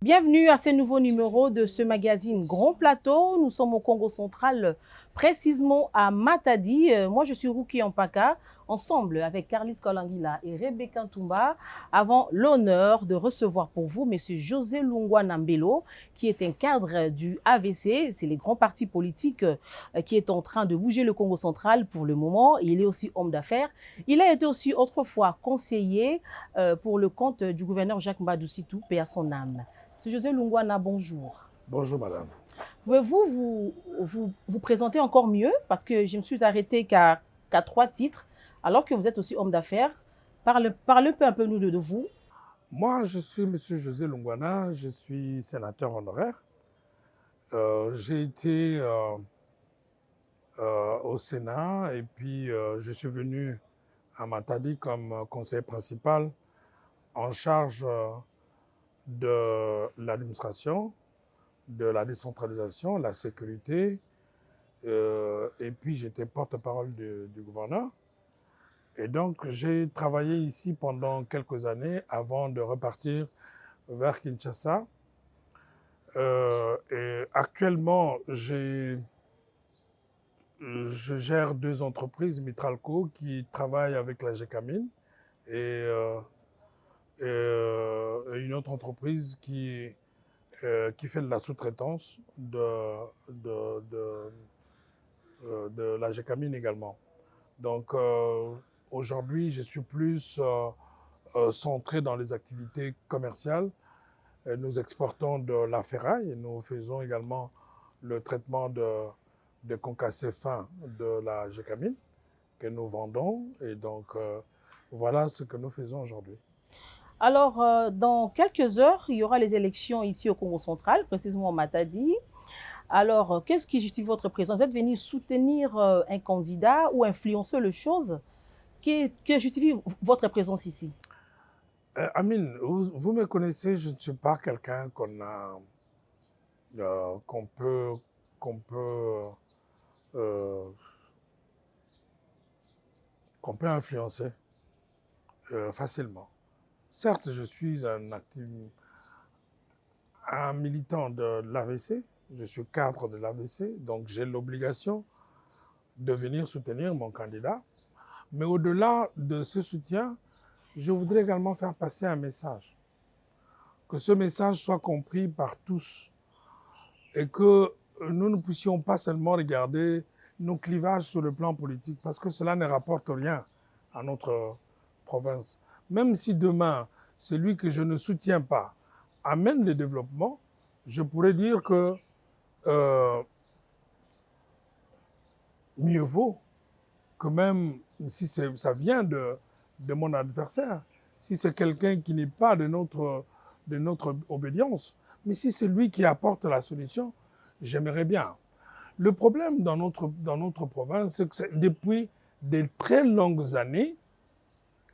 Bienvenue à ce nouveau numéro de ce magazine Grand Plateau. Nous sommes au Congo central, précisément à Matadi. Moi, je suis Ruki Ampaka, ensemble avec Carlis Kolangila et Rebecca Ntumba, avons l'honneur de recevoir pour vous M. José Lungwa Nambelo, qui est un cadre du AVC. C'est les grands partis politiques qui est en train de bouger le Congo central pour le moment. Il est aussi homme d'affaires. Il a été aussi autrefois conseiller pour le compte du gouverneur Jacques Mbadou Sitou, paix à son âme. M. José Lungwana, bonjour. Bonjour, madame. Pouvez-vous vous présenter encore mieux? Parce que je me suis arrêtée qu'à 3 titres, alors que vous êtes aussi homme d'affaires. Parlez un peu nous de vous. Moi, je suis M. José Lungwana, je suis sénateur honoraire. J'ai été au Sénat et puis je suis venu à Matadi comme conseiller principal en charge de l'administration, de la décentralisation, la sécurité, et puis j'étais porte-parole du gouverneur. Et donc j'ai travaillé ici pendant quelques années avant de repartir vers Kinshasa. Et actuellement, je gère 2 entreprises, Mitralco, qui travaillent avec la GECAMIN, et une autre entreprise qui fait de la sous-traitance de la GECAMIN également. Donc aujourd'hui, je suis plus centré dans les activités commerciales. Nous exportons de la ferraille et nous faisons également le traitement de concassés fins de la GECAMIN que nous vendons. Et donc voilà ce que nous faisons aujourd'hui. Alors, dans quelques heures, il y aura les élections ici au Congo central, précisément au Matadi. Alors, qu'est-ce qui justifie votre présence? Vous êtes venu soutenir un candidat ou influencer les choses? Que justifie votre présence ici? Amine, vous me connaissez, je ne suis pas quelqu'un qu'on peut influencer facilement. Certes, je suis un militant de l'AVC, je suis cadre de l'AVC, donc j'ai l'obligation de venir soutenir mon candidat. Mais au-delà de ce soutien, je voudrais également faire passer un message. Que ce message soit compris par tous et que nous ne puissions pas seulement regarder nos clivages sur le plan politique parce que cela ne rapporte rien à notre province. Même si demain, celui que je ne soutiens pas amène le développement, je pourrais dire que mieux vaut que même si ça vient de mon adversaire, si c'est quelqu'un qui n'est pas de notre obédience, mais si c'est lui qui apporte la solution, j'aimerais bien. Le problème dans notre province, c'est que c'est depuis de très longues années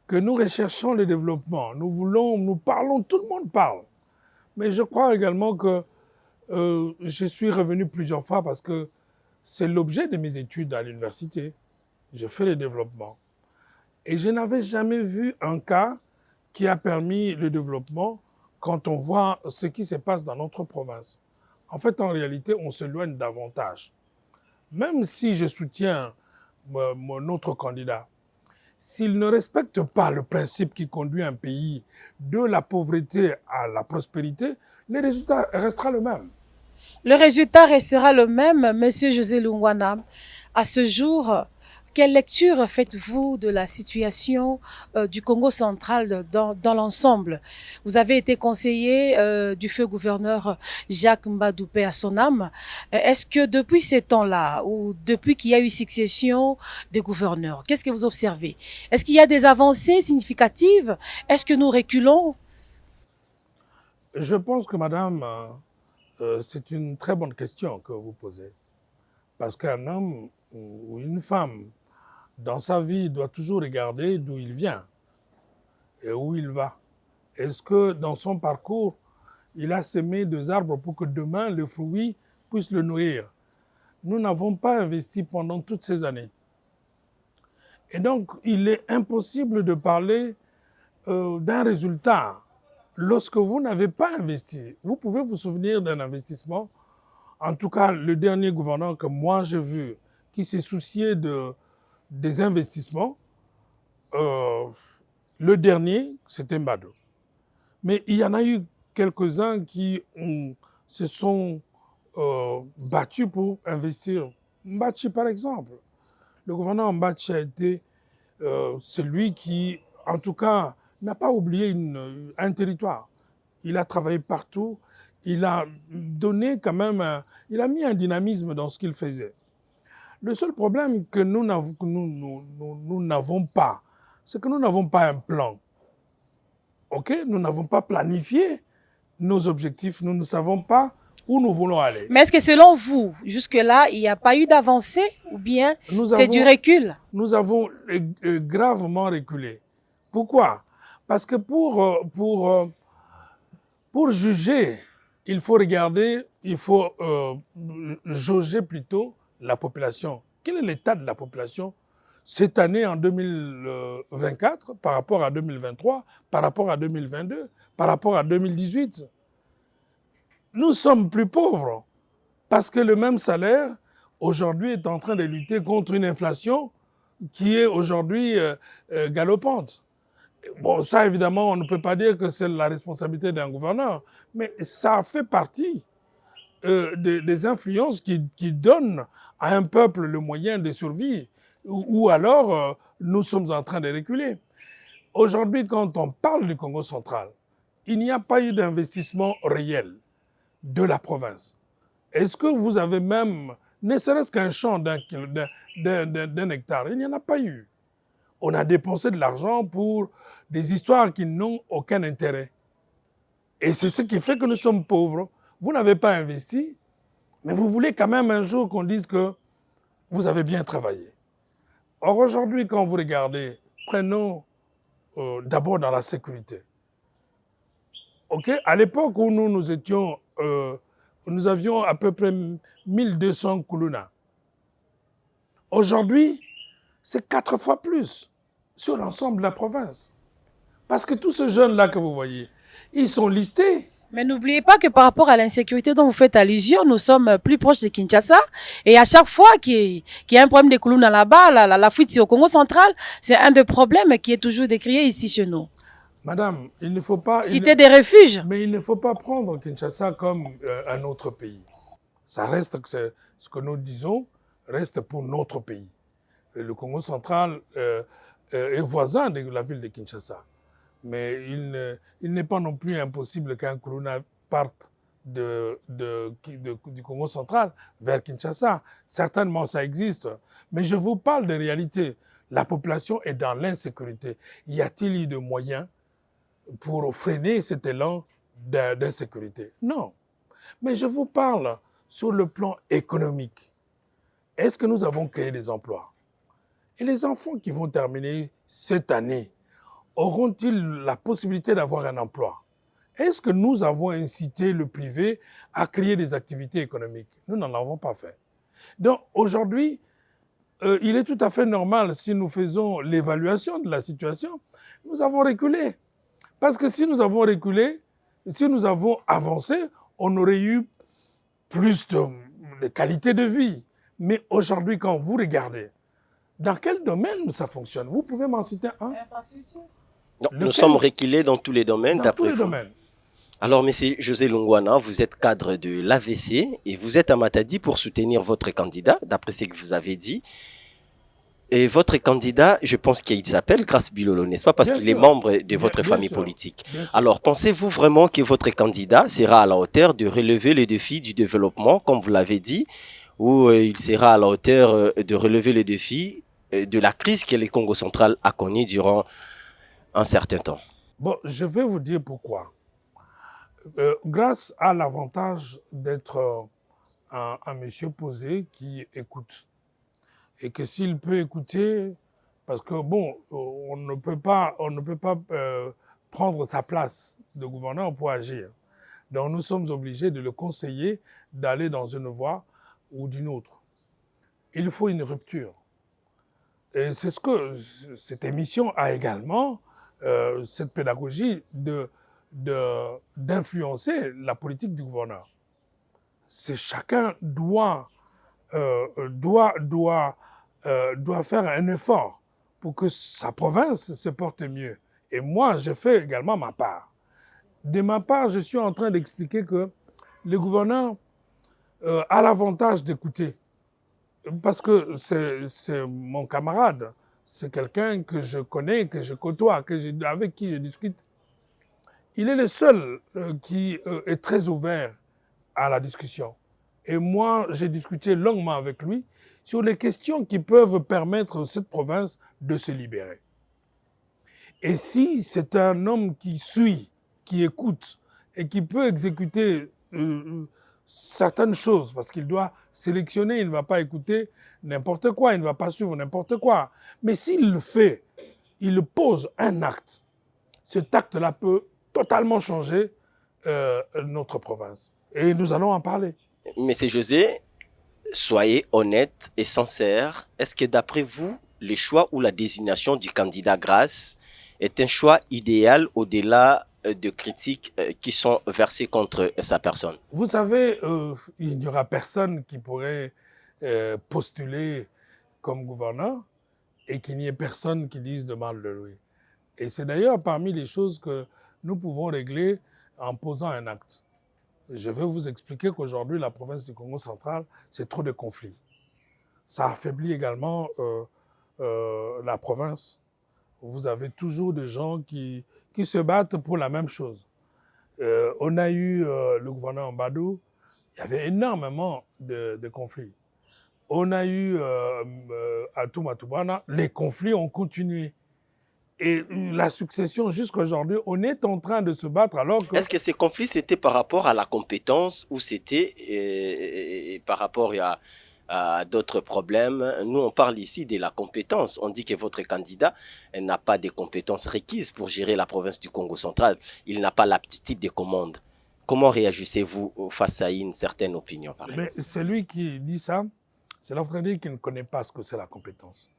que nous recherchons le développement. Nous parlons, tout le monde parle. Mais je crois également que je suis revenu plusieurs fois parce que c'est l'objet de mes études à l'université. J'ai fait le développement. Et je n'avais jamais vu un cas qui a permis le développement quand on voit ce qui se passe dans notre province. En fait, en réalité, on s'éloigne davantage. Même si je soutiens notre candidat, s'il ne respecte pas le principe qui conduit un pays de la pauvreté à la prospérité, le résultat restera le même. Le résultat restera le même, Monsieur José Lungwana. À ce jour, quelle lecture faites-vous de la situation du Congo central dans l'ensemble? Vous avez été conseiller du feu gouverneur Jacques Mbadou, paix à son âme. Est-ce que depuis ces temps-là, ou depuis qu'il y a eu succession des gouverneurs, qu'est-ce que vous observez? Est-ce qu'il y a des avancées significatives? Est-ce que nous reculons? Je pense que, madame, c'est une très bonne question que vous posez. Parce qu'un homme ou une femme, dans sa vie, doit toujours regarder d'où il vient et où il va. Est-ce que dans son parcours, il a semé des arbres pour que demain, le fruit puisse le nourrir? Nous n'avons pas investi pendant toutes ces années. Et donc, il est impossible de parler d'un résultat lorsque vous n'avez pas investi, vous pouvez vous souvenir d'un investissement, en tout cas le dernier gouverneur que moi j'ai vu, qui s'est soucié des investissements, le dernier, c'était Mbado. Mais il y en a eu quelques-uns qui se sont battus pour investir. Mbachi, par exemple. Le gouverneur Mbachi a été celui qui, en tout cas, n'a pas oublié un territoire. Il a travaillé partout. Il a donné quand même, il a mis un dynamisme dans ce qu'il faisait. Le seul problème que nous n'avons pas, c'est que nous n'avons pas un plan. Ok, nous n'avons pas planifié nos objectifs, nous ne savons pas où nous voulons aller. Mais est-ce que selon vous, jusque-là, il n'y a pas eu d'avancée ou bien c'est du recul? Nous avons gravement reculé. Pourquoi? Parce que pour juger, il faut regarder, il faut jauger plutôt la population. Quel est l'état de la population cette année en 2024 par rapport à 2023, par rapport à 2022, par rapport à 2018? Nous sommes plus pauvres parce que le même salaire aujourd'hui est en train de lutter contre une inflation qui est aujourd'hui galopante. Bon, ça évidemment, on ne peut pas dire que c'est la responsabilité d'un gouverneur, mais ça fait partie des influences qui donnent à un peuple le moyen de survie, ou alors nous sommes en train de reculer. Aujourd'hui, quand on parle du Congo central, il n'y a pas eu d'investissement réel de la province. Est-ce que vous avez même, ne serait-ce qu'un champ d'un hectare, il n'y en a pas eu. On a dépensé de l'argent pour des histoires qui n'ont aucun intérêt. Et c'est ce qui fait que nous sommes pauvres. Vous n'avez pas investi, mais vous voulez quand même un jour qu'on dise que vous avez bien travaillé. Or, aujourd'hui, quand vous regardez, prenons d'abord dans la sécurité. Ok, à l'époque où nous étions, nous avions à peu près 1200 Kuluna. Aujourd'hui, c'est 4 fois plus sur l'ensemble de la province. Parce que tous ces jeunes-là que vous voyez, ils sont listés. Mais n'oubliez pas que par rapport à l'insécurité dont vous faites allusion, nous sommes plus proches de Kinshasa. Et à chaque fois qu'il y a un problème de Kuluna là-bas, la fuite c'est au Congo central, c'est un des problèmes qui est toujours décrié ici chez nous. Madame, il ne faut pas... Cité des refuges. Mais il ne faut pas prendre Kinshasa comme un autre pays. Ça reste, ce que nous disons, reste pour notre pays. Le Congo central est voisin de la ville de Kinshasa. Mais il n'est pas non plus impossible qu'un Kuluna parte du Congo central vers Kinshasa. Certainement, ça existe. Mais je vous parle de réalité. La population est dans l'insécurité. Y a-t-il eu de moyens pour freiner cet élan d'insécurité? Non. Mais je vous parle sur le plan économique. Est-ce que nous avons créé des emplois? Et les enfants qui vont terminer cette année, auront-ils la possibilité d'avoir un emploi? Est-ce que nous avons incité le privé à créer des activités économiques? Nous n'en avons pas fait. Donc aujourd'hui, il est tout à fait normal, si nous faisons l'évaluation de la situation, nous avons reculé. Parce que si nous avons reculé, si nous avons avancé, on aurait eu plus de qualité de vie. Mais aujourd'hui, quand vous regardez, dans quel domaine ça fonctionne? Vous pouvez m'en citer un? Infrastructure. Non, nous sommes reculés dans tous les domaines, d'après vous. Domaines. Alors, monsieur José Lungwana, vous êtes cadre de l'AVC et vous êtes à Matadi pour soutenir votre candidat, d'après ce que vous avez dit. Et votre candidat, je pense qu'il s'appelle Grace Bilolo, n'est-ce pas? Parce qu'il est membre de votre famille politique. Alors, pensez-vous vraiment que votre candidat sera à la hauteur de relever les défis du développement, comme vous l'avez dit, ou il sera à la hauteur de relever les défis de la crise que le Congo central a connue durant un certain temps? Bon, je vais vous dire pourquoi. Grace a l'avantage d'être un monsieur posé qui écoute. Et que s'il peut écouter, parce que bon, on ne peut pas prendre sa place de gouverneur pour agir. Donc nous sommes obligés de le conseiller d'aller dans une voie ou d'une autre. Il faut une rupture. Et c'est ce que cette émission a également, cette pédagogie de d'influencer la politique du gouverneur. Chacun doit faire un effort pour que sa province se porte mieux. Et moi, je fais également ma part. De ma part, je suis en train d'expliquer que le gouverneur a l'avantage d'écouter. Parce que c'est mon camarade, c'est quelqu'un que je connais, que je côtoie, avec qui je discute. Il est le seul qui est très ouvert à la discussion. Et moi, j'ai discuté longuement avec lui sur les questions qui peuvent permettre à cette province de se libérer. Et si c'est un homme qui suit, qui écoute et qui peut exécuter certaines choses, parce qu'il doit sélectionner, il ne va pas écouter n'importe quoi, il ne va pas suivre n'importe quoi. Mais s'il le fait, il pose un acte. Cet acte-là peut totalement changer notre province. Et nous allons en parler. Monsieur José, soyez honnête et sincère. Est-ce que d'après vous, le choix ou la désignation du candidat Grace est un choix idéal au-delà de critiques qui sont versées contre sa personne? Vous savez, il n'y aura personne qui pourrait postuler comme gouverneur et qu'il n'y ait personne qui dise de mal de lui. Et c'est d'ailleurs parmi les choses que nous pouvons régler en posant un acte. Je vais vous expliquer qu'aujourd'hui, la province du Congo central, c'est trop de conflits. Ça affaiblit également la province. Vous avez toujours des gens qui se battent pour la même chose. On a eu le gouverneur Mbadou, il y avait énormément de conflits. On a eu à Toumatubana, les conflits ont continué. Et la succession jusqu'à aujourd'hui, on est en train de se battre alors que... Est-ce que ces conflits, c'était par rapport à la compétence ou c'était par rapport à d'autres problèmes? Nous, on parle ici de la compétence. On dit que votre candidat n'a pas de compétences requises pour gérer la province du Congo central. Il n'a pas l'aptitude de commande. Comment réagissez-vous face à une certaine opinion, par exemple? Mais celui qui dit ça, c'est l'entraîneur qui ne connaît pas ce que c'est la compétence.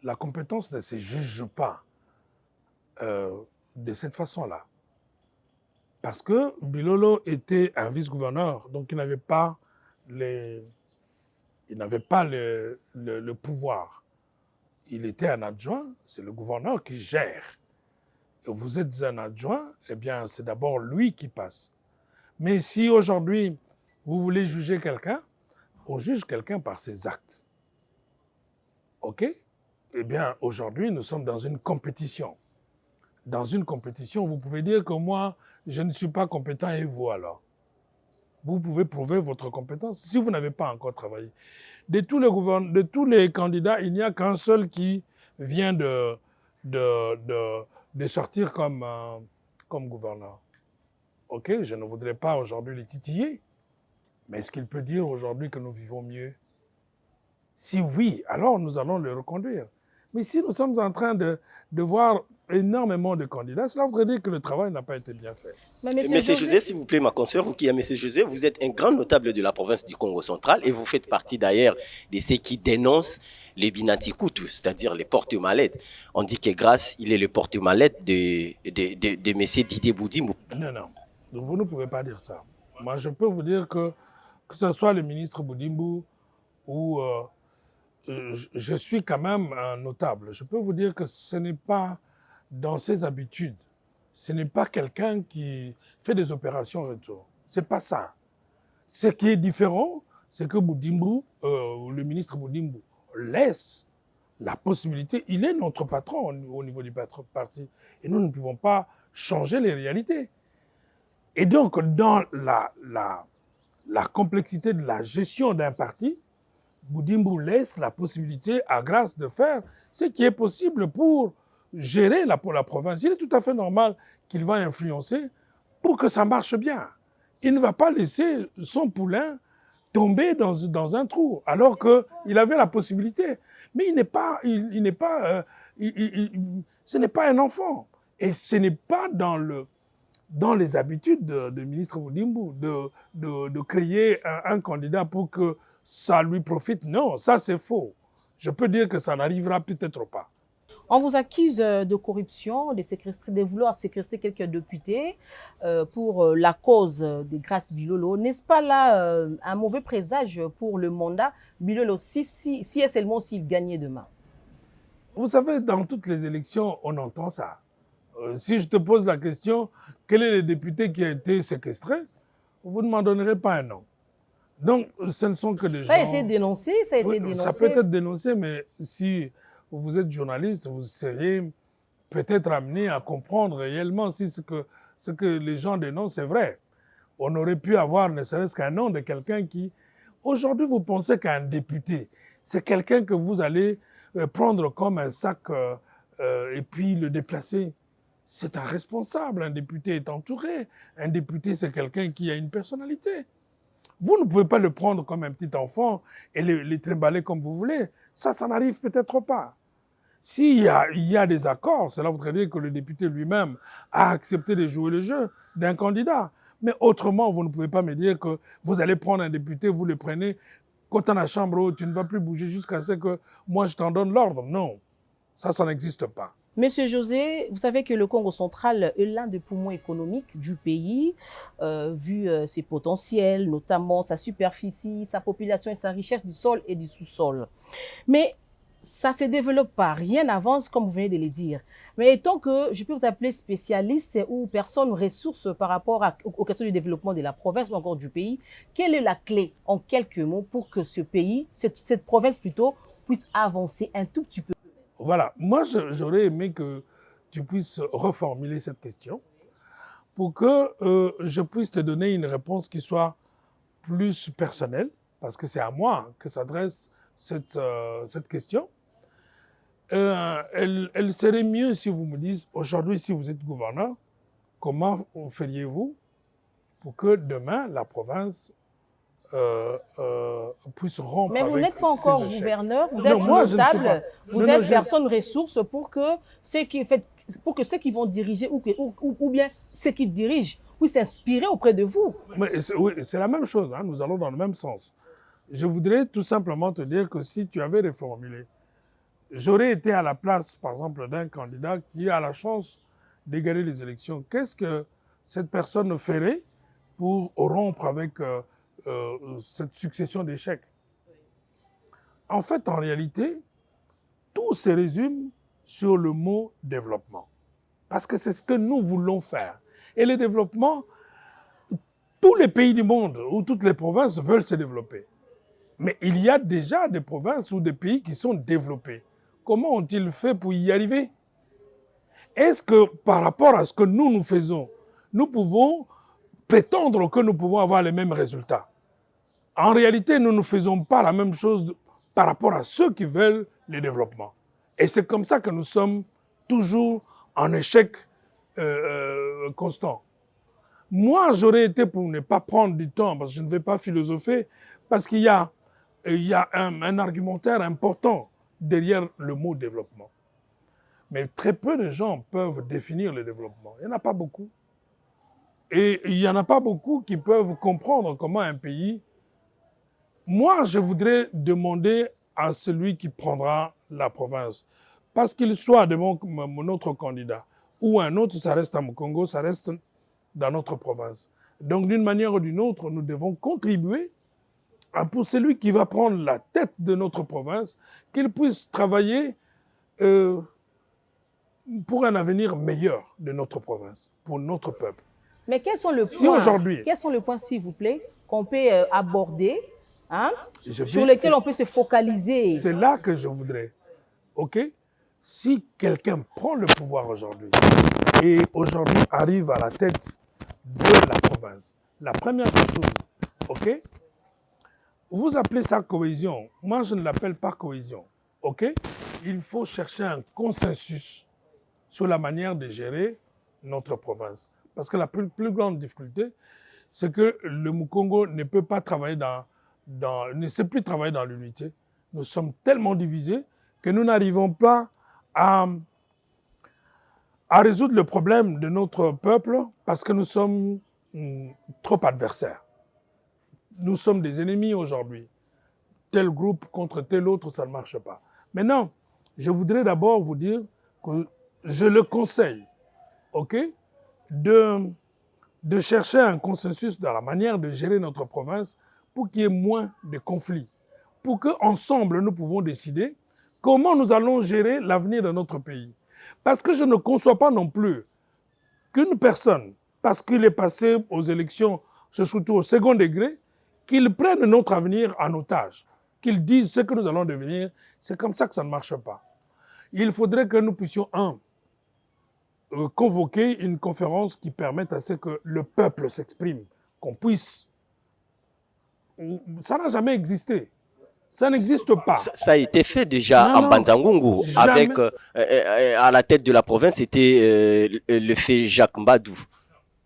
La compétence ne se juge pas de cette façon-là. Parce que Bilolo était un vice-gouverneur, donc il n'avait pas le pouvoir. Il était un adjoint, c'est le gouverneur qui gère. Et vous êtes un adjoint, eh bien, c'est d'abord lui qui passe. Mais si aujourd'hui, vous voulez juger quelqu'un, on juge quelqu'un par ses actes. OK? Eh bien, aujourd'hui, nous sommes dans une compétition. Dans une compétition, vous pouvez dire que moi, je ne suis pas compétent et vous alors. Vous pouvez prouver votre compétence si vous n'avez pas encore travaillé. De tous les candidats, il n'y a qu'un seul qui vient de sortir comme gouverneur. OK, je ne voudrais pas aujourd'hui les titiller, mais est-ce qu'il peut dire aujourd'hui que nous vivons mieux? Si oui, alors nous allons le reconduire. Mais si nous sommes en train de voir énormément de candidats, cela voudrait dire que le travail n'a pas été bien fait. Monsieur José, s'il vous plaît, ma consoeur, vous qui êtes Monsieur José, vous êtes un grand notable de la province du Congo central et vous faites partie d'ailleurs de ceux qui dénoncent les Binantikutu, c'est-à-dire les porte-mallettes. On dit que Grace, il est le porte-mallette de Monsieur Didier Boudimou. Non, non, vous ne pouvez pas dire ça. Moi, je peux vous dire que ce soit le ministre Boudimou ou... je suis quand même un notable. Je peux vous dire que ce n'est pas dans ses habitudes. Ce n'est pas quelqu'un qui fait des opérations retour. Ce n'est pas ça. Ce qui est différent, c'est que Boudimou, le ministre Boudimou, laisse la possibilité. Il est notre patron au niveau du parti. Et nous ne pouvons pas changer les réalités. Et donc, dans la complexité de la gestion d'un parti, Boudimou laisse la possibilité à Grace de faire ce qui est possible pour gérer la province. Il est tout à fait normal qu'il va influencer pour que ça marche bien. Il ne va pas laisser son poulain tomber dans un trou, alors qu'il avait la possibilité. Mais ce n'est pas un enfant. Et ce n'est pas dans les habitudes du ministre Boudimou de créer un candidat pour que ça lui profite. Non, ça c'est faux. Je peux dire que ça n'arrivera peut-être pas. On vous accuse de corruption, de vouloir séquestrer quelques députés pour la cause de Grace Bilolo. N'est-ce pas là un mauvais présage pour le mandat Bilolo si et seulement s'il gagnait demain? Vous savez, dans toutes les élections, on entend ça. Si je te pose la question, quel est le député qui a été séquestré, vous ne m'en donnerez pas un nom. Donc, ce ne sont que des gens... Ça a été dénoncé, ça a été dénoncé. Ça peut être dénoncé, mais si vous êtes journaliste, vous seriez peut-être amené à comprendre réellement si ce que les gens dénoncent est vrai. On aurait pu avoir ne serait-ce qu'un nom de quelqu'un qui... Aujourd'hui, vous pensez qu'un député, c'est quelqu'un que vous allez prendre comme un sac et puis le déplacer. C'est un responsable, un député est entouré. Un député, c'est quelqu'un qui a une personnalité. Vous ne pouvez pas le prendre comme un petit enfant et les trimballer comme vous voulez. Ça n'arrive peut-être pas. S'il y a des accords, cela voudrait dire que le député lui-même a accepté de jouer le jeu d'un candidat. Mais autrement, vous ne pouvez pas me dire que vous allez prendre un député, vous le prenez, quand dans la chambre, tu ne vas plus bouger jusqu'à ce que moi je t'en donne l'ordre. Non, ça n'existe pas. Monsieur José, vous savez que le Congo central est l'un des poumons économiques du pays, vu ses potentiels, notamment sa superficie, sa population et sa richesse du sol et du sous-sol. Mais ça ne se développe pas, rien n'avance comme vous venez de le dire. Mais étant que je peux vous appeler spécialiste ou personne ressource par rapport aux questions du développement de la province ou encore du pays, quelle est la clé, en quelques mots, pour que ce pays, cette province plutôt, puisse avancer un tout petit peu? Voilà, moi j'aurais aimé que tu puisses reformuler cette question pour que je puisse te donner une réponse qui soit plus personnelle, parce que c'est à moi que s'adresse cette question. Elle serait mieux si vous me dites, aujourd'hui, si vous êtes gouverneur, comment feriez-vous pour que demain, la province puisse rompre avec ses échecs? Mais vous n'êtes pas encore gouverneur, vous êtes notable, vous êtes personne ressource pour que ceux qui vont diriger ou bien ceux qui dirigent puissent s'inspirer auprès de vous. Oui, c'est la même chose, hein, nous allons dans le même sens. Je voudrais tout simplement te dire que si tu avais reformulé, j'aurais été à la place, par exemple, d'un candidat qui a la chance de gagner les élections. Qu'est-ce que cette personne ferait pour rompre avec cette succession d'échecs? En fait, en réalité, tout se résume sur le mot développement. Parce que c'est ce que nous voulons faire. Et le développement, tous les pays du monde ou toutes les provinces veulent se développer. Mais il y a déjà des provinces ou des pays qui sont développés. Comment ont-ils fait pour y arriver? Est-ce que par rapport à ce que nous faisons, nous pouvons prétendre que nous pouvons avoir les mêmes résultats? En réalité, nous ne faisons pas la même chose par rapport à ceux qui veulent le développement. Et c'est comme ça que nous sommes toujours en échec constant. Moi, j'aurais été pour ne pas prendre du temps, parce que je ne vais pas philosopher, parce qu'il y a un argumentaire important derrière le mot développement. Mais très peu de gens peuvent définir le développement. Il n'y en a pas beaucoup. Et il n'y en a pas beaucoup qui peuvent comprendre comment un pays... Moi, je voudrais demander à celui qui prendra la province, parce qu'il soit de mon autre candidat, ou un autre, ça reste à Mukongo, ça reste dans notre province. Donc, d'une manière ou d'une autre, nous devons contribuer pour celui qui va prendre la tête de notre province, qu'il puisse travailler pour un avenir meilleur de notre province, pour notre peuple. Mais quels sont les points, s'il vous plaît, qu'on peut aborder, hein, sur lesquels on peut se focaliser? C'est là que je voudrais. OK? Si quelqu'un prend le pouvoir aujourd'hui et aujourd'hui arrive à la tête de la province, la première chose, OK? Vous appelez ça cohésion. Moi, je ne l'appelle pas cohésion. OK? Il faut chercher un consensus sur la manière de gérer notre province. Parce que la plus grande difficulté, c'est que le Mukongo ne peut pas travailler ne sait plus travailler dans l'unité. Nous sommes tellement divisés que nous n'arrivons pas à résoudre le problème de notre peuple parce que nous sommes trop adversaires. Nous sommes des ennemis aujourd'hui. Tel groupe contre tel autre, ça ne marche pas. Maintenant, je voudrais d'abord vous dire que je le conseille, ok, de chercher un consensus dans la manière de gérer notre province pour qu'il y ait moins de conflits, pour qu'ensemble nous pouvons décider comment nous allons gérer l'avenir de notre pays. Parce que je ne conçois pas non plus qu'une personne, parce qu'il est passé aux élections, surtout au second degré, qu'il prenne notre avenir en otage, qu'il dise ce que nous allons devenir. C'est comme ça que ça ne marche pas. Il faudrait que nous puissions, convoquer une conférence qui permette à ce que le peuple s'exprime, qu'on puisse... Ça n'a jamais existé. Ça n'existe pas. Ça a été fait déjà en Banzangungu, avec à la tête de la province, c'était le fait Jacques Mbadou.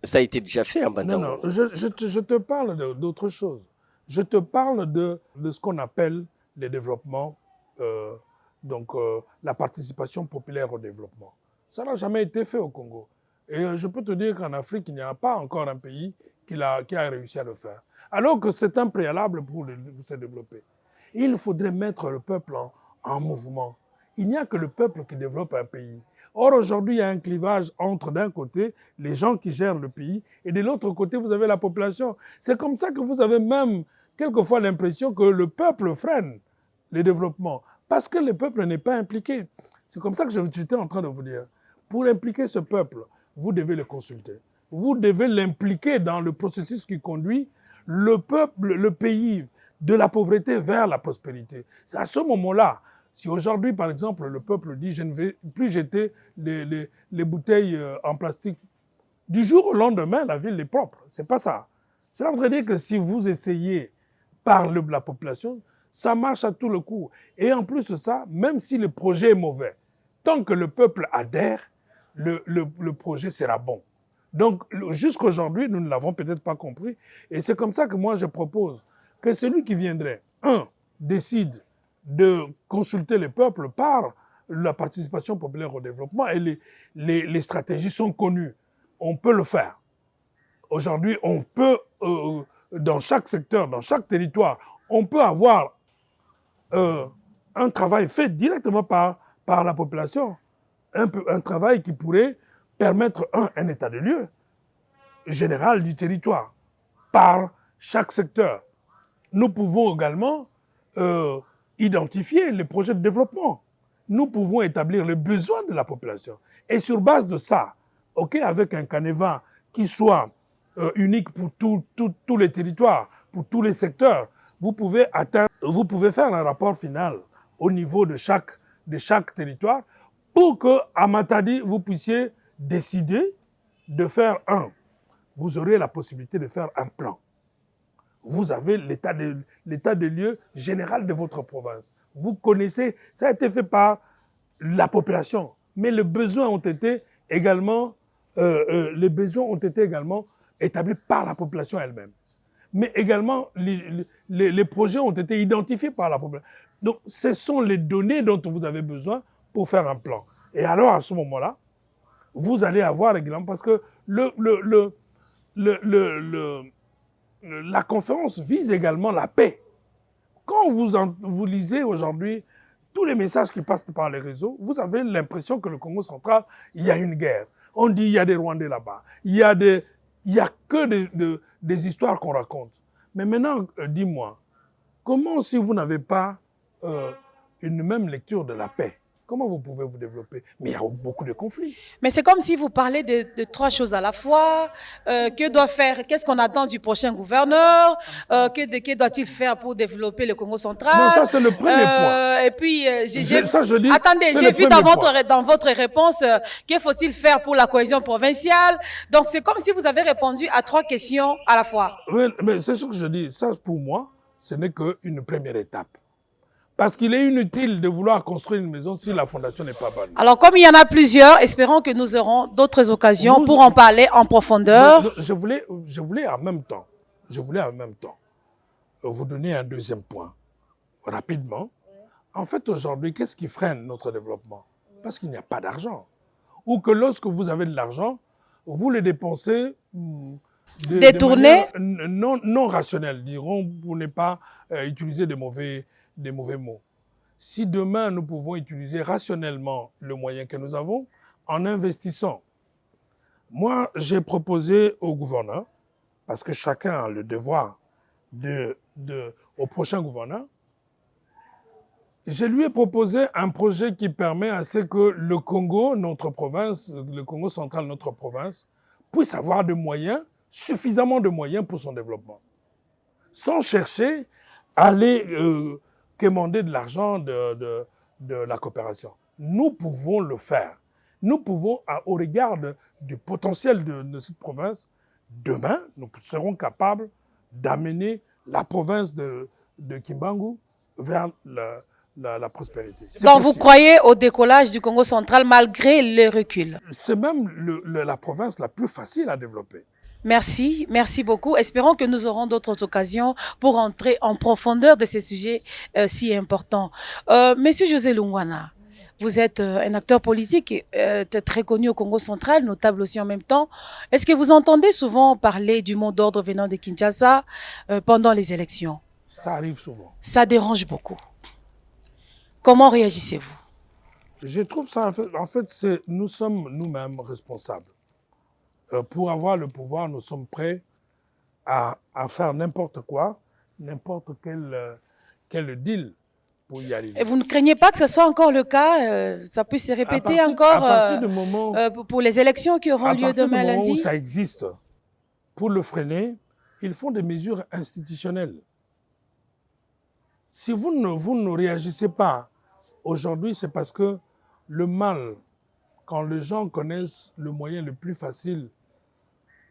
Ça a été déjà fait en Banzangungu. Non, je te parle d'autre chose. Je te parle de ce qu'on appelle les développements, la participation populaire au développement. Ça n'a jamais été fait au Congo. Et je peux te dire qu'en Afrique, il n'y a pas encore un pays qui a réussi à le faire. Alors que c'est un préalable pour se développer. Il faudrait mettre le peuple en mouvement. Il n'y a que le peuple qui développe un pays. Or, aujourd'hui, il y a un clivage entre, d'un côté, les gens qui gèrent le pays, et de l'autre côté, vous avez la population. C'est comme ça que vous avez même, quelquefois, l'impression que le peuple freine les développements, parce que le peuple n'est pas impliqué. C'est comme ça que j'étais en train de vous dire. Pour impliquer ce peuple, vous devez le consulter. Vous devez l'impliquer dans le processus qui conduit le peuple, le pays, de la pauvreté vers la prospérité. C'est à ce moment-là, si aujourd'hui, par exemple, le peuple dit « je ne vais plus jeter les bouteilles en plastique », du jour au lendemain, la ville est propre. C'est pas ça. Cela voudrait dire que si vous essayez par la population, ça marche à tout le coup. Et en plus de ça, même si le projet est mauvais, tant que le peuple adhère, le projet sera bon. Donc, jusqu'aujourd'hui, nous ne l'avons peut-être pas compris. Et c'est comme ça que moi, je propose que celui qui viendrait, décide de consulter le peuple par la participation populaire au développement. Et les stratégies sont connues. On peut le faire. Aujourd'hui, on peut, dans chaque secteur, dans chaque territoire, on peut avoir un travail fait directement par la population. Un travail qui pourrait permettre un état de lieu général du territoire par chaque secteur. Nous pouvons également identifier les projets de développement. Nous pouvons établir les besoins de la population. Et sur base de ça, avec un canevas qui soit unique pour tous les territoires, pour tous les secteurs, vous pouvez faire un rapport final au niveau de chaque territoire pour qu'à Matadi, vous puissiez décider de faire vous aurez la possibilité de faire un plan. Vous avez l'état de lieu général de votre province. Vous connaissez, ça a été fait par la population, mais les besoins ont été également établis par la population elle-même. Mais également, les projets ont été identifiés par la population. Donc, ce sont les données dont vous avez besoin pour faire un plan. Et alors, à ce moment-là, vous allez avoir également, parce que la conférence vise également la paix. Quand vous lisez aujourd'hui tous les messages qui passent par les réseaux, vous avez l'impression que le Congo central, il y a une guerre. On dit il y a des Rwandais là-bas. Il y a que des histoires qu'on raconte. Mais maintenant, dis-moi, comment si vous n'avez pas une même lecture de la paix, comment vous pouvez vous développer? Mais il y a beaucoup de conflits. Mais c'est comme si vous parlez de trois choses à la fois. Qu'est-ce qu'on attend du prochain gouverneur? Que doit-il faire pour développer le Congo central? Non, ça c'est le premier point. Et puis, attendez, j'ai vu dans votre réponse, que faut-il faire pour la cohésion provinciale? Donc, c'est comme si vous avez répondu à trois questions à la fois. Oui, mais c'est ce que je dis. Ça, pour moi, ce n'est qu'une première étape. Parce qu'il est inutile de vouloir construire une maison si la fondation n'est pas bonne. Alors, comme il y en a plusieurs, espérons que nous aurons d'autres occasions pour en parler en profondeur. Je voulais en même temps vous donner un deuxième point, rapidement. En fait, aujourd'hui, qu'est-ce qui freine notre développement? Parce qu'il n'y a pas d'argent. Ou que lorsque vous avez de l'argent, vous le dépensez détourné, non rationnelle, diront, pour ne pas utiliser des mauvais mots. si demain nous pouvons utiliser rationnellement le moyen que nous avons en investissant. Moi, j'ai proposé au gouverneur, parce que chacun a le devoir au prochain gouverneur, je lui ai proposé un projet qui permet à ce que le Congo, notre province, le Congo central, notre province, puisse avoir des moyens, suffisamment de moyens pour son développement, sans chercher à aller quémander de l'argent de la coopération. Nous pouvons le faire. Nous pouvons, au regard du potentiel de cette province, demain, nous serons capables d'amener la province de Kimbangu vers la prospérité. Donc vous croyez au décollage du Congo central malgré le recul? C'est même la province la plus facile à développer. Merci, merci beaucoup. Espérons que nous aurons d'autres occasions pour entrer en profondeur de ces sujets si importants. Monsieur José Lungwana, vous êtes un acteur politique très connu au Congo central, notable aussi en même temps. Est-ce que vous entendez souvent parler du mot d'ordre venant de Kinshasa pendant les élections? Ça arrive souvent. Ça dérange beaucoup. Comment réagissez-vous? Je trouve ça, en fait, nous sommes nous-mêmes responsables. Pour avoir le pouvoir, nous sommes prêts à faire n'importe quoi, n'importe quel deal pour y arriver. Et vous ne craignez pas que ce soit encore le cas? Ça puisse se répéter encore pour les élections qui auront lieu demain lundi? À partir du moment où ça existe, pour le freiner, ils font des mesures institutionnelles. Si vous ne réagissez pas aujourd'hui, c'est parce que le mal, quand les gens connaissent le moyen le plus facile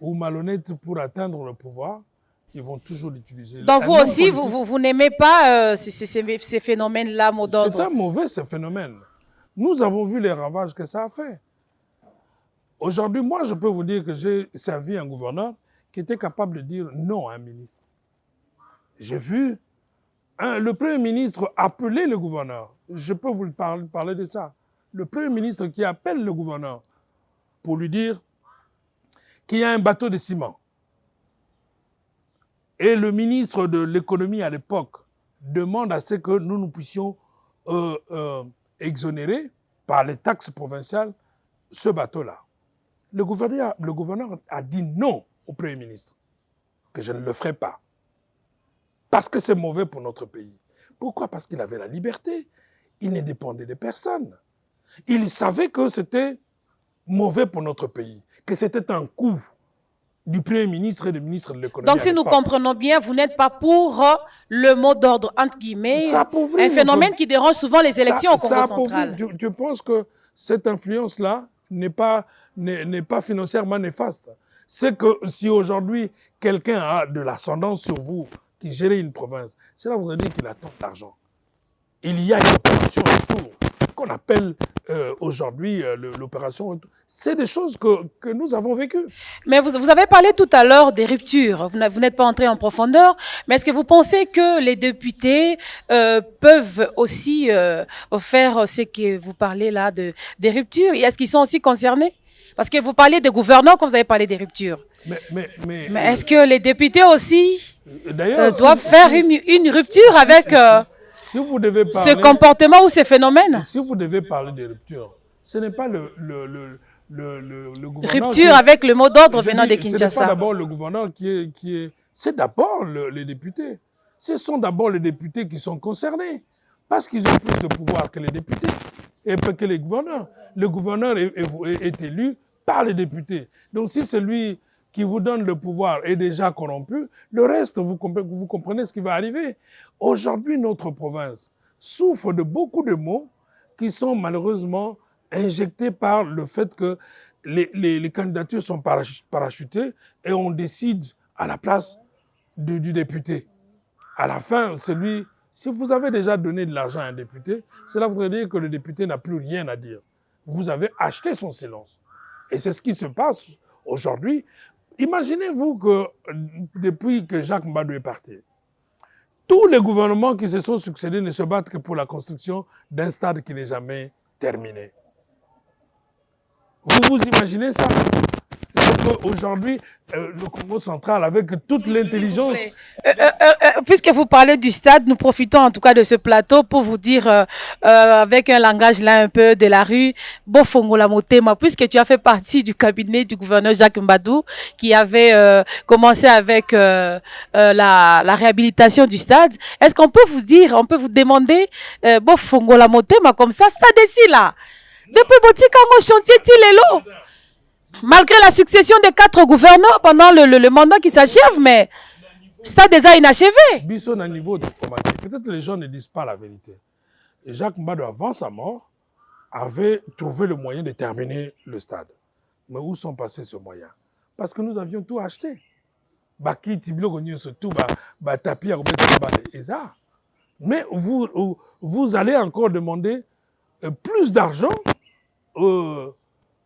ou malhonnête pour atteindre le pouvoir, ils vont toujours l'utiliser. Donc vous aussi, vous n'aimez pas ces phénomènes-là, mot d'ordre? C'est un mauvais ce phénomène. Nous avons vu les ravages que ça a fait. Aujourd'hui, moi, je peux vous dire que j'ai servi un gouverneur qui était capable de dire non à un ministre. J'ai vu le Premier ministre appeler le gouverneur. Je peux vous parler de ça. Le Premier ministre qui appelle le gouverneur pour lui dire qu'il y a un bateau de ciment. Et le ministre de l'économie à l'époque demande à ce que nous puissions exonérer par les taxes provinciales ce bateau-là. Le gouverneur a dit non au Premier ministre, que je ne le ferai pas. Parce que c'est mauvais pour notre pays. Pourquoi? Parce qu'il avait la liberté. Il ne dépendait de personne. Il savait que c'était mauvais pour notre pays, que c'était un coup du Premier ministre et du ministre de l'économie. Donc si nous comprenons bien, vous n'êtes pas pour le mot d'ordre, entre guillemets, un phénomène qui dérange souvent les élections au Congo central. Je pense que cette influence-là n'est pas financièrement néfaste. C'est que si aujourd'hui quelqu'un a de l'ascendance sur vous, qui gère une province, cela voudrait dire qu'il attend de l'argent. Il y a une opération autour qu'on appelle aujourd'hui l'opération. C'est des choses que nous avons vécues. Mais vous avez parlé tout à l'heure des ruptures. Vous n'êtes pas entré en profondeur. Mais est-ce que vous pensez que les députés peuvent aussi faire ce que vous parlez là des ruptures? Et est-ce qu'ils sont aussi concernés? Parce que vous parlez des gouvernants quand vous avez parlé des ruptures. Mais est-ce que les députés aussi doivent faire une rupture avec si vous devez parler, ce comportement ou ces phénomènes? Si vous devez parler de rupture, ce n'est pas le gouverneur... Rupture avec le mot d'ordre venant de Kinshasa. Ce n'est pas d'abord le gouverneur qui est... C'est d'abord les députés. Ce sont d'abord les députés qui sont concernés. Parce qu'ils ont plus de pouvoir que les députés et pas que les gouverneurs. Le gouverneur est élu par les députés. Donc si celui qui vous donne le pouvoir est déjà corrompu, le reste, vous comprenez ce qui va arriver. Aujourd'hui, notre province souffre de beaucoup de maux qui sont malheureusement injectés par le fait que les candidatures sont parachutées et on décide à la place du député. À la fin, si vous avez déjà donné de l'argent à un député, cela voudrait dire que le député n'a plus rien à dire. Vous avez acheté son silence. Et c'est ce qui se passe aujourd'hui. Imaginez-vous que depuis que Jacques Mbadou est parti, tous les gouvernements qui se sont succédés ne se battent que pour la construction d'un stade qui n'est jamais terminé. Vous vous imaginez ça? aujourd'hui, le Congo central, avec toute l'intelligence... Puisque vous parlez du stade, nous profitons en tout cas de ce plateau pour vous dire, avec un langage là un peu de la rue, Bofongola Motema, puisque tu as fait partie du cabinet du gouverneur Jacques Mbadou, qui avait commencé avec la réhabilitation du stade. Est-ce qu'on peut vous dire, on peut vous demander, Bofongola Motema, comme ça, stade ici là, depuis Botikango chantier Tilelo, malgré la succession des 4 gouverneurs pendant le mandat qui s'achève, mais stade déjà inachevé. Bisson à niveau diplomatique. Peut-être les gens ne disent pas la vérité. Et Jacques Mbadou, avant sa mort, avait trouvé le moyen de terminer le stade. Mais où sont passés ces moyens? Parce que nous avions tout acheté. Baki, Tiblo, Gonyo, surtout, Tapi, Eza. Mais vous allez encore demander plus d'argent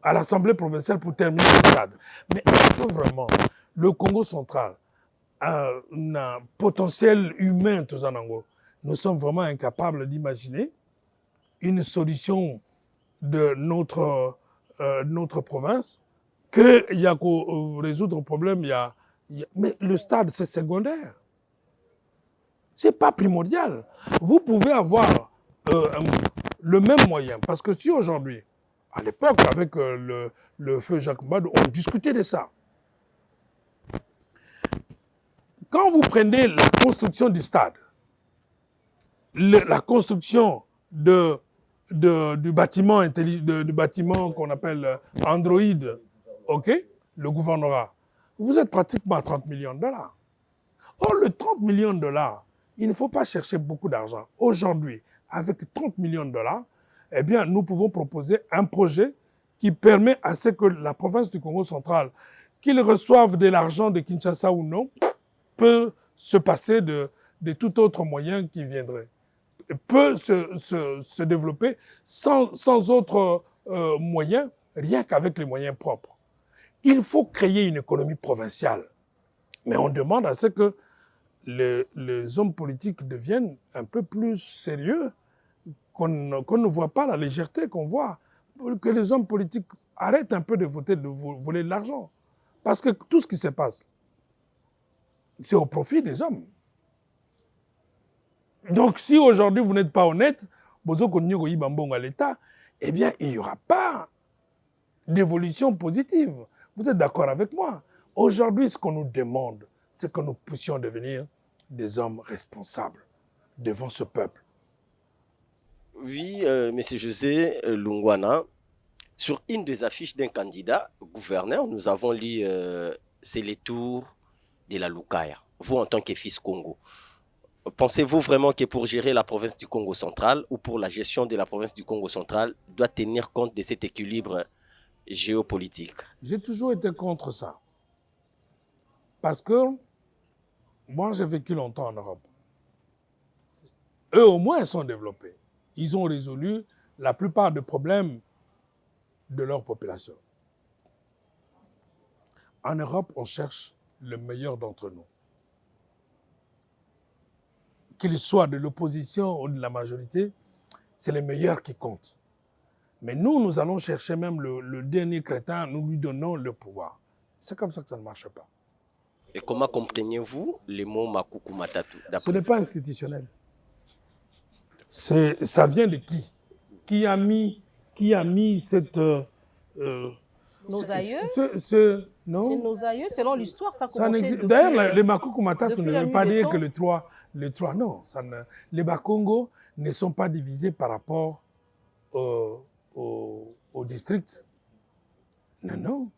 à l'Assemblée provinciale pour terminer le stade. Mais est-ce que vraiment le Congo central a un potentiel humain, tout ça, nous sommes vraiment incapables d'imaginer une solution de notre province, qu'il y a qu'à résoudre le problème, mais le stade, c'est secondaire. Ce n'est pas primordial. Vous pouvez avoir le même moyen. Parce que si aujourd'hui, à l'époque, avec le feu Jacques Mbadou, on discutait de ça. Quand vous prenez la construction du stade, la construction du bâtiment qu'on appelle Android, ok, le gouvernorat, vous êtes pratiquement à 30 millions de dollars. Or, le 30 millions de dollars, il ne faut pas chercher beaucoup d'argent. Aujourd'hui, avec 30 millions de dollars, eh bien, nous pouvons proposer un projet qui permet à ce que la province du Congo central, qu'ils reçoivent de l'argent de Kinshasa ou non, peut se passer de tout autre moyen qui viendrait. Peut se développer sans autre moyen, rien qu'avec les moyens propres. Il faut créer une économie provinciale. Mais on demande à ce que les hommes politiques deviennent un peu plus sérieux, qu'on ne voit pas la légèreté qu'on voit, que les hommes politiques arrêtent un peu de voler de l'argent. Parce que tout ce qui se passe, c'est au profit des hommes. Donc si aujourd'hui vous n'êtes pas honnête, à l'État, eh bien il n'y aura pas d'évolution positive. Vous êtes d'accord avec moi? Aujourd'hui, ce qu'on nous demande, c'est que nous puissions devenir des hommes responsables devant ce peuple. Oui, Monsieur José Lungwana, sur une des affiches d'un candidat gouverneur, nous avons lu c'est les tours de la Lukaya. Vous, en tant que fils Congo, pensez-vous vraiment que pour gérer la province du Congo central ou pour la gestion de la province du Congo central, doit tenir compte de cet équilibre géopolitique? J'ai toujours été contre ça. Parce que moi, j'ai vécu longtemps en Europe. Eux, au moins, ils sont développés. Ils ont résolu la plupart des problèmes de leur population. En Europe, on cherche le meilleur d'entre nous. Qu'il soit de l'opposition ou de la majorité, c'est les meilleurs qui comptent. Mais nous allons chercher même le dernier crétin, nous lui donnons le pouvoir. C'est comme ça que ça ne marche pas. Et comment comprenez-vous les mots Makuku Matatu? Ce n'est pas institutionnel. Ça vient de qui? Qui a mis cette... nos aïeux? Non? C'est nos aïeux, selon l'histoire, ça commence. D'ailleurs, les Makuku Matatu ne veut pas dire que le 3, non. Les Bakongo ne sont pas divisés par rapport au district. Non.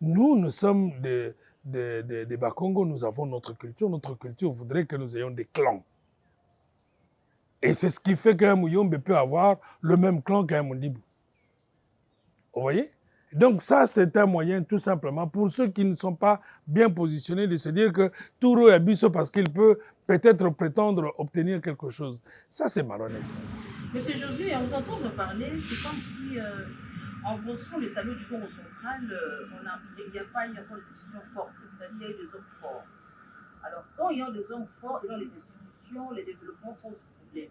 Nous sommes des Bakongo, nous avons notre culture. Notre culture voudrait que nous ayons des clans. Et c'est ce qui fait qu'un Mouyombe peut avoir le même clan qu'un Mondibou. Vous voyez? Donc ça, c'est un moyen tout simplement pour ceux qui ne sont pas bien positionnés de se dire que Touro est Abisso parce qu'il peut peut-être prétendre obtenir quelque chose. Ça, c'est malhonnête. Monsieur José, on vous entend me parler, c'est comme si, en brossant les tableaux du Congo central, il n'y a pas eu encore de décision forte, c'est-à-dire il y a eu des hommes forts. Alors, quand il y a des hommes forts et dans les institutions, les développements posent problème.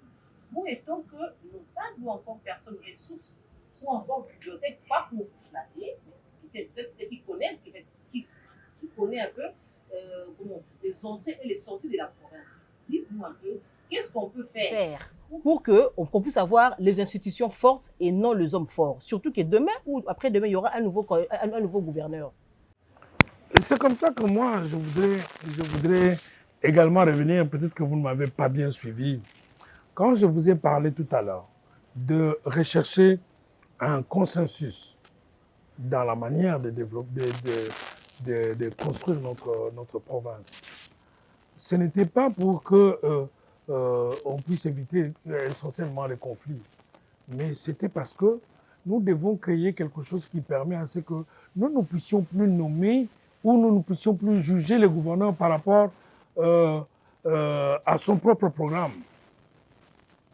Nous, étant que nos tables ou encore personnes ressources, ou encore bibliothèques, pas pour vous flatter, mais peut-être qui connaissent, qui entrées et les sorties de la province. Dites-nous un peu, qu'est-ce qu'on peut faire pour qu'on puisse avoir les institutions fortes et non les hommes forts? Surtout que demain ou après-demain, il y aura un nouveau gouverneur. C'est comme ça que moi, je voudrais également revenir, peut-être que vous ne m'avez pas bien suivi. Quand je vous ai parlé tout à l'heure de rechercher un consensus dans la manière de développer, de construire notre province, ce n'était pas pour que on puisse éviter essentiellement les conflits, mais c'était parce que nous devons créer quelque chose qui permet à ce que nous ne puissions plus nommer ou nous ne puissions plus juger le gouverneur par rapport à son propre programme.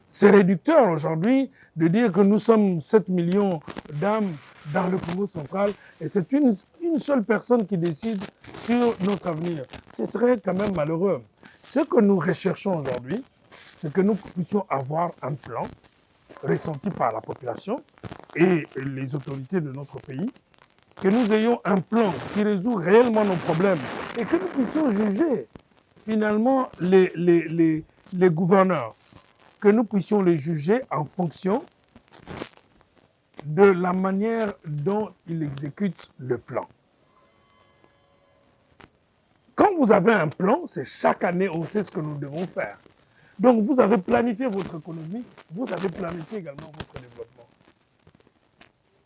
C'est réducteur aujourd'hui de dire que nous sommes 7 millions d'âmes dans le Congo central et c'est une seule personne qui décide sur notre avenir. Ce serait quand même malheureux. Ce que nous recherchons aujourd'hui, c'est que nous puissions avoir un plan ressenti par la population et les autorités de notre pays, que nous ayons un plan qui résout réellement nos problèmes et que nous puissions juger finalement les gouverneurs, que nous puissions les juger en fonction de la manière dont ils exécutent le plan. Quand vous avez un plan, c'est chaque année, on sait ce que nous devons faire. Donc vous avez planifié votre économie, vous avez planifié également votre développement.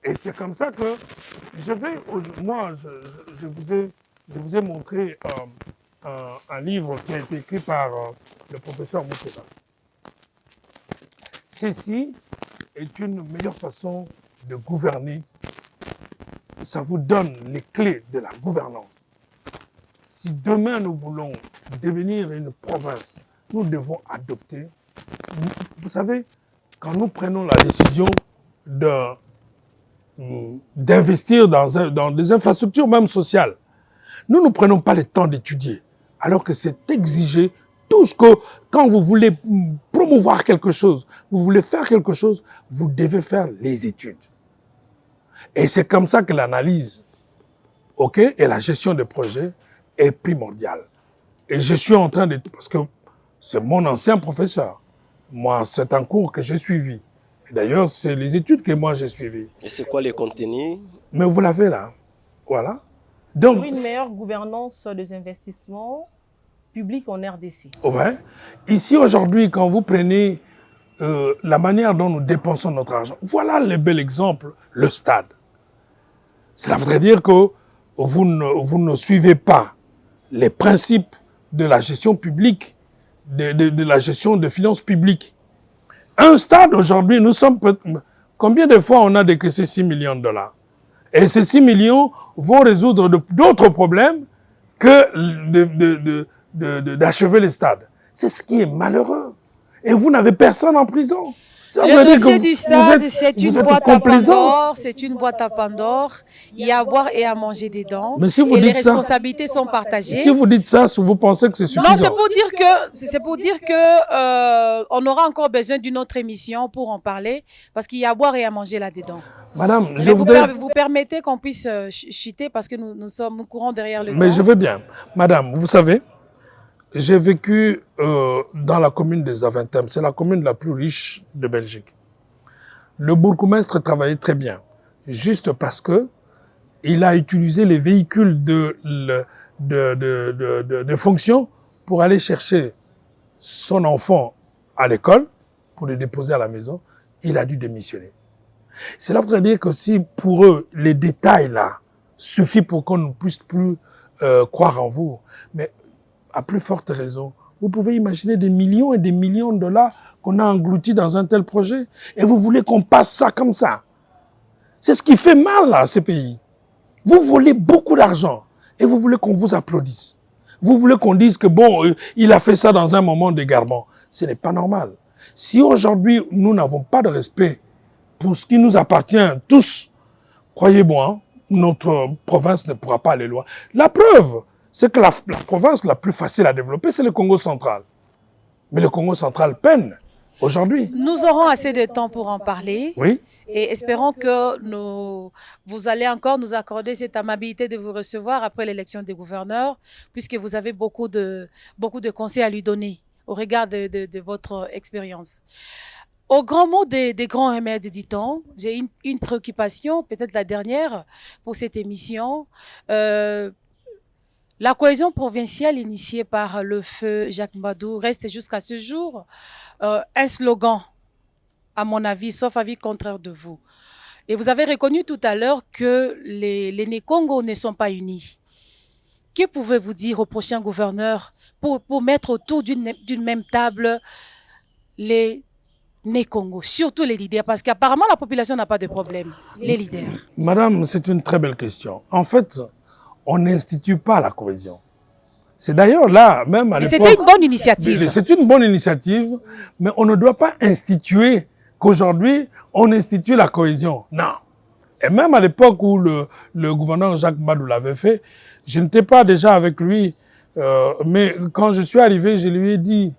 Et c'est comme ça que je vous ai montré un livre qui a été écrit par le professeur Moukeba. Ceci est une meilleure façon de gouverner. Ça vous donne les clés de la gouvernance. Si demain nous voulons devenir une province, nous devons adopter. Vous savez, quand nous prenons la décision d'investir dans des infrastructures même sociales, nous ne prenons pas le temps d'étudier, alors que c'est exigé. Tout ce que, quand vous voulez promouvoir quelque chose, vous voulez faire quelque chose, vous devez faire les études. Et c'est comme ça que l'analyse, et la gestion des projets est primordiale. Et je suis en train de... Parce que c'est mon ancien professeur. Moi, c'est un cours que j'ai suivi. D'ailleurs, c'est les études que moi j'ai suivies. Et c'est quoi les contenus? Mais vous l'avez là. Voilà. Donc, pour une meilleure gouvernance des investissements publics en RDC. Ouais. Ici, aujourd'hui, quand vous prenez la manière dont nous dépensons notre argent, voilà le bel exemple, le stade. Cela voudrait dire que vous ne suivez pas les principes de la gestion publique, de la gestion des finances publiques. Un stade, aujourd'hui, nous sommes... Combien de fois on a décaissé 6 millions de dollars? Et ces 6 millions vont résoudre d'autres problèmes que d'achever les stades. C'est ce qui est malheureux. Et vous n'avez personne en prison. Le dossier du stade, c'est une boîte à Pandore. C'est une boîte à Pandore. Il y a à boire et à manger dedans. Mais si vous et dites les responsabilités sont partagées. Si vous dites ça, vous pensez que c'est suffisant? Non, c'est pour dire que on aura encore besoin d'une autre émission pour en parler, parce qu'il y a à boire et à manger là-dedans. Madame, vous permettez qu'on puisse chuter parce que nous courons derrière le temps. Mais je veux bien. Madame, vous savez, j'ai vécu dans la commune des Aventem. C'est la commune la plus riche de Belgique. Le bourgmestre travaillait très bien, juste parce que il a utilisé les véhicules de fonction pour aller chercher son enfant à l'école, pour le déposer à la maison. Il a dû démissionner. Cela voudrait dire que si pour eux, les détails là suffisent pour qu'on ne puisse plus croire en vous, mais à plus forte raison, vous pouvez imaginer des millions et des millions de dollars qu'on a engloutis dans un tel projet et vous voulez qu'on passe ça comme ça. C'est ce qui fait mal à ces pays. Vous volez beaucoup d'argent et vous voulez qu'on vous applaudisse. Vous voulez qu'on dise que bon, il a fait ça dans un moment d'égarement. Ce n'est pas normal. Si aujourd'hui nous n'avons pas de respect pour ce qui nous appartient tous, croyez-moi, notre province ne pourra pas aller loin. La preuve, c'est que la province la plus facile à développer, c'est le Congo central. Mais le Congo central peine aujourd'hui. Nous aurons assez de temps pour en parler. Oui. Et espérons que vous allez encore nous accorder cette amabilité de vous recevoir après l'élection des gouverneurs, puisque vous avez beaucoup de conseils à lui donner au regard de votre expérience. Au grand mot des grands remèdes, dit-on, j'ai une préoccupation, peut-être la dernière pour cette émission. La cohésion provinciale initiée par le feu Jacques Mbadou reste jusqu'à ce jour un slogan, à mon avis, sauf avis contraire de vous. Et vous avez reconnu tout à l'heure que les Né-Congo ne sont pas unis. Que pouvez-vous dire au prochain gouverneur pour mettre autour d'une même table les Né-Congo, surtout les leaders, parce qu'apparemment la population n'a pas de problème, les leaders? Madame, c'est une très belle question. En fait, on n'institue pas la cohésion. C'est d'ailleurs là, même à l'époque... C'était une bonne initiative. C'est une bonne initiative, mais on ne doit pas instituer qu'aujourd'hui, on institue la cohésion. Non. Et même à l'époque où le gouverneur Jacques Mbadou l'avait fait, je n'étais pas déjà avec lui, mais quand je suis arrivé, je lui ai dit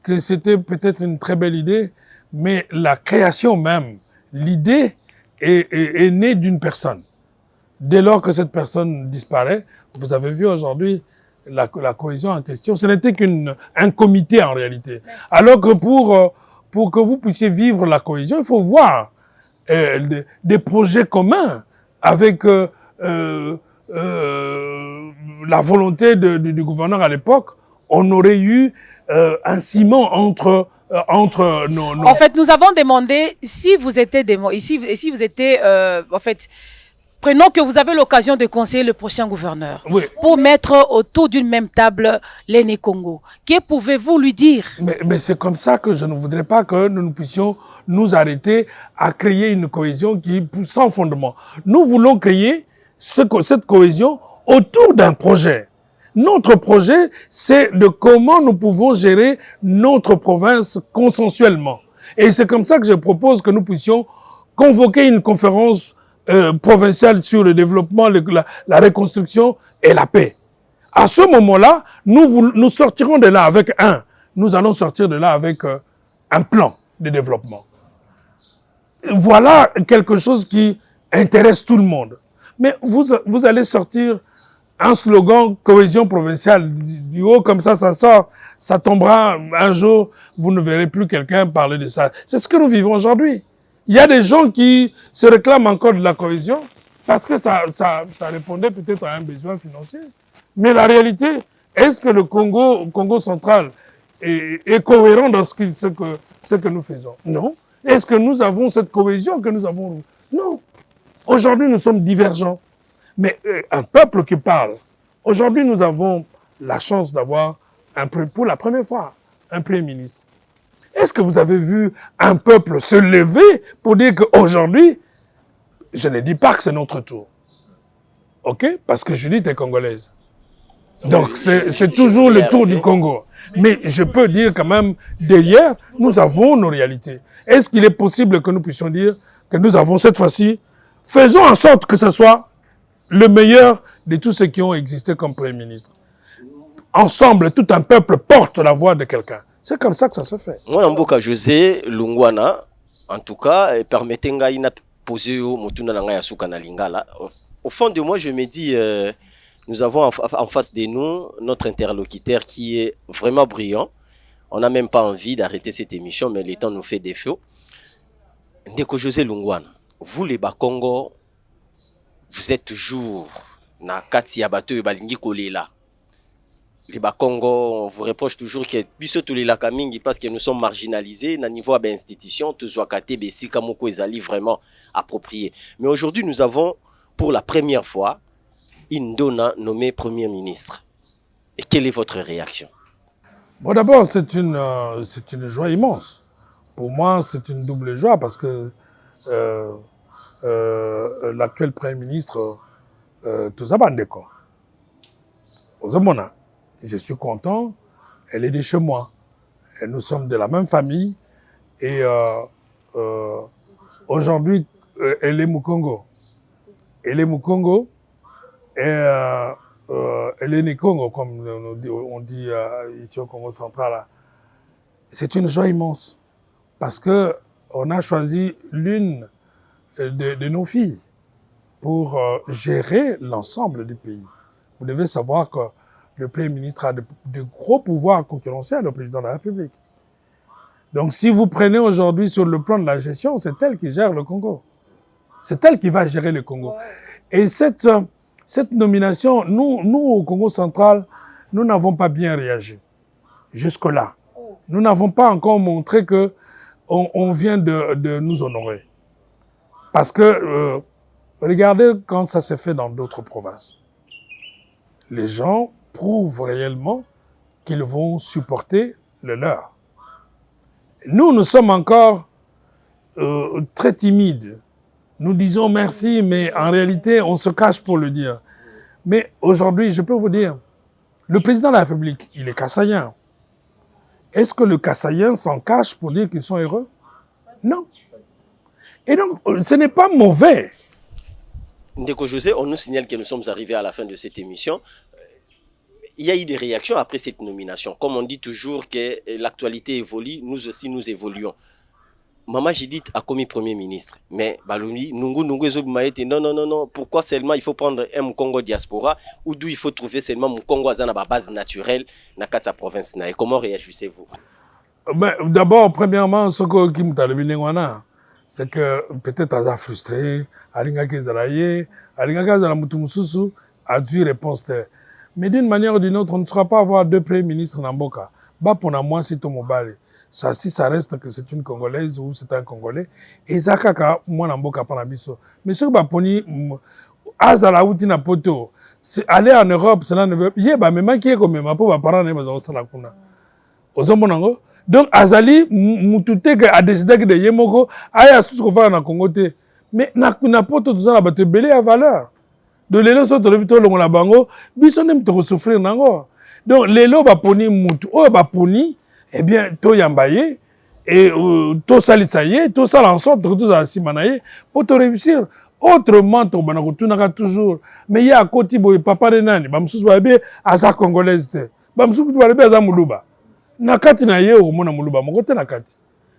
que c'était peut-être une très belle idée, mais la création même, l'idée est née d'une personne. Dès lors que cette personne disparaît, vous avez vu aujourd'hui la cohésion en question, ce n'était qu'un comité en réalité. Alors que pour que vous puissiez vivre la cohésion, il faut voir des projets communs avec la volonté du gouverneur à l'époque. On aurait eu un ciment entre nos... En fait, nous avons demandé si vous étiez en fait, prenons que vous avez l'occasion de conseiller le prochain gouverneur, Oui. Pour mettre autour d'une même table les Né-Congo. Que pouvez-vous lui dire? Mais c'est comme ça que je ne voudrais pas que nous puissions nous arrêter à créer une cohésion qui est sans fondement. Nous voulons créer cette cohésion autour d'un projet. Notre projet, c'est de comment nous pouvons gérer notre province consensuellement. Et c'est comme ça que je propose que nous puissions convoquer une conférence provinciale sur le développement, la reconstruction et la paix. À ce moment-là, nous sortirons de là avec nous allons sortir de là avec un plan de développement. Voilà quelque chose qui intéresse tout le monde. Mais vous allez sortir un slogan cohésion provinciale du haut comme ça sort, ça tombera un jour, vous ne verrez plus quelqu'un parler de ça. C'est ce que nous vivons aujourd'hui. Il y a des gens qui se réclament encore de la cohésion parce que ça répondait peut-être à un besoin financier. Mais la réalité, est-ce que le Congo central est cohérent dans ce que nous faisons? Non. Est-ce que nous avons cette cohésion que nous avons? Non. Aujourd'hui, nous sommes divergents. Mais un peuple qui parle. Aujourd'hui, nous avons la chance d'avoir, pour la première fois, un Premier ministre. Est-ce que vous avez vu un peuple se lever pour dire qu'aujourd'hui, je ne dis pas que c'est notre tour. OK? Parce que Judith est congolaise. Donc, c'est toujours le tour du Congo. Mais je peux dire quand même, derrière, nous avons nos réalités. Est-ce qu'il est possible que nous puissions dire que nous avons cette fois-ci, faisons en sorte que ce soit le meilleur de tous ceux qui ont existé comme Premier ministre. Ensemble, tout un peuple porte la voix de quelqu'un. C'est comme ça que ça se fait. Moi, Mboka José Lungwana, en tout cas, permettez-moi de poser lingala. Au fond de moi, je me dis, nous avons en face de nous notre interlocuteur qui est vraiment brillant. On n'a même pas envie d'arrêter cette émission, mais le temps nous fait défaut. Ndeko José Lungwana, vous les Bakongo, vous êtes toujours na kati ya bato balingi kolela. Les Bakongo, on vous reproche toujours que biso tolela kamingi parce que nous sommes marginalisés na niveau de l'institution, tous wakate besika moko ezali vraiment approprié. Mais aujourd'hui, nous avons pour la première fois une donna nommée Premier ministre. Et quelle est votre réaction? Bon, d'abord, c'est une joie immense. Pour moi, c'est une double joie parce que l'actuel Premier ministre, Tuzabandeko, je suis content, elle est de chez moi. Et nous sommes de la même famille. Et aujourd'hui, elle est Mukongo. Elle est Mukongo et elle est Né-Congo, comme on dit ici au Congo central. C'est une joie immense. parce qu'on a choisi l'une de nos filles pour gérer l'ensemble du pays. Vous devez savoir que le Premier ministre a de gros pouvoirs concurrentiels au président de la République. Donc si vous prenez aujourd'hui sur le plan de la gestion, c'est elle qui gère le Congo. C'est elle qui va gérer le Congo. Et cette nomination, nous au Congo central, nous n'avons pas bien réagi jusque-là. Nous n'avons pas encore montré que on vient de nous honorer. Parce que, regardez quand ça s'est fait dans d'autres provinces. Les gens prouvent réellement qu'ils vont supporter le leur. Nous, nous sommes encore très timides. Nous disons merci, mais en réalité, on se cache pour le dire. Mais aujourd'hui, je peux vous dire, le président de la République, il est kassaïen. Est-ce que le kassaïen s'en cache pour dire qu'ils sont heureux? Non. Et donc, ce n'est pas mauvais. Ndeko José, on nous signale que nous sommes arrivés à la fin de cette émission. Il y a eu des réactions après cette nomination. Comme on dit toujours que l'actualité évolue, nous aussi nous évoluons. Maman Judith a commis Premier ministre. Mais Baloumi, non. Pourquoi seulement il faut prendre un Congo diaspora ou d'où il faut trouver seulement mon Congo à la base naturelle dans la province? Et comment réagissez-vous? D'abord, premièrement, ce qui m'a c'est que peut-être à frustré, a dû réponse. Mais d'une manière ou d'une autre, on ne sera pas avoir deux premiers ministres dans Mboka. Pour moi, c'est ton mobile. Ça, si ça reste que c'est une Congolaise ou c'est un Congolais, et ça, moi, dans Mboka, pas biso. Mais ce que Baponi, Azala ou Tina Poto, aller en Europe, cela ne veut pas. Yé, même qui est comme ma pauvre parent, n'est pas dans la kuna. Ozombo donc, Azali, Moutouté, a décidé que de Yemoko, aïe, à ce qu'on fait en Congo. Mais, n'a pas tout ça, là, te belé à valeur. De l'élo, sur le vito, l'on la bango, bison n'aime te souffrir, nango. Donc, l'élo, baponi, moutou, oh, baponi, eh bien, to yambaye, et to salisaye, to sal en sorte que tout ça simanaye, pour te réussir. Autrement, to banako, tu n'auras toujours. Mais il y a à côté, papa de nani, bamsous, babe, à sa congolaise, bamsous, babe, à sa moulouba. Nakati na ye o mona muluba moko te nakati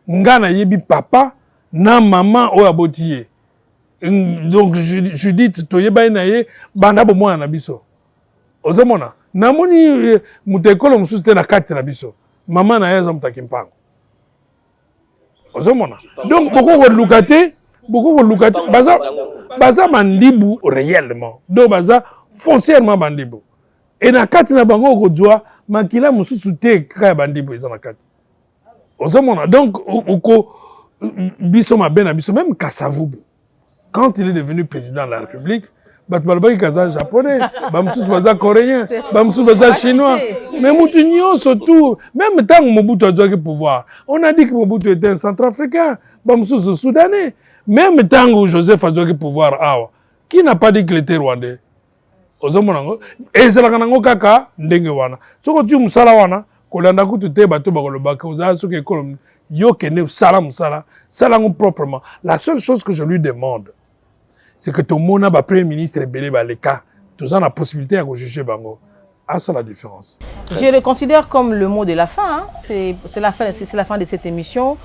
nga na yebi papa na maman o abotiye donc je dis to yeba na ye banda bo mwana na biso ozomona na moni mutekolo mususu te nakati na biso maman na ye za mutaki mpango ozomona donc beaucoup ko lukate baza bandibu réellement donc baza foncièrement bandibu et nakati na bango ko jwa makila mususu te kaya bandibo eza na kati ozomona donc biso mabe na biso même Kasavubu quand il est devenu président de la République bato balobaki kaza japonais bamususu baza coréen bamususu baza chinois mais mutu nyonso tout même ntango Mobutu azwaki pouvoir on a dit que Mobutu était un centrafricain bamususu soudanais même ntango Joseph azwaki pouvoir awa qui n'a pas dit qu'il était rwandais ozomonango ezalaka nango kaka ndenge wana soko tu musala wana kolanda kutu te bato bakolobaka ozala soki ekolo yo kende sala musala salango proprement. La seule chose que je lui demande c'est que tout le monde a premier ministre belé baleka tout ça la possibilité à juger bango. Ah, ça la différence. Je le considère comme le mot de la fin. Hein. C'est la fin de cette émission.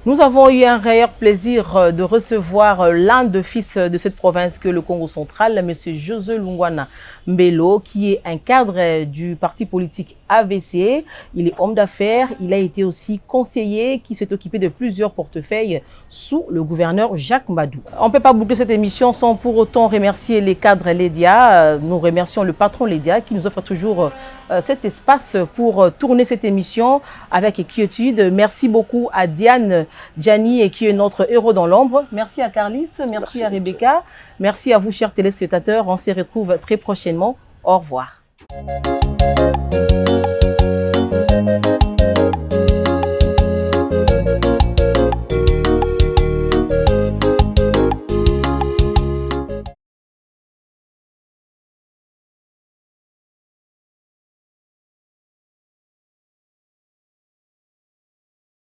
Nous avons eu un réel plaisir de recevoir l'un des fils de cette province que le Congo central, M. José Lungwana Mbelo, qui est un cadre du parti politique AVC. Il est homme d'affaires, il a été aussi conseiller qui s'est occupé de plusieurs portefeuilles sous le gouverneur Jacques Mbadou. On ne peut pas boucler cette émission sans pour autant remercier les cadres Lédia. Nous remercions le patron Lédia qui nous offre toujours cet espace pour tourner cette émission avec quiétude. Merci beaucoup à Diane Gianni qui est notre héros dans l'ombre. Merci à Carlis, merci à Rebecca. Merci à vous chers téléspectateurs. On se retrouve très prochainement. Au revoir.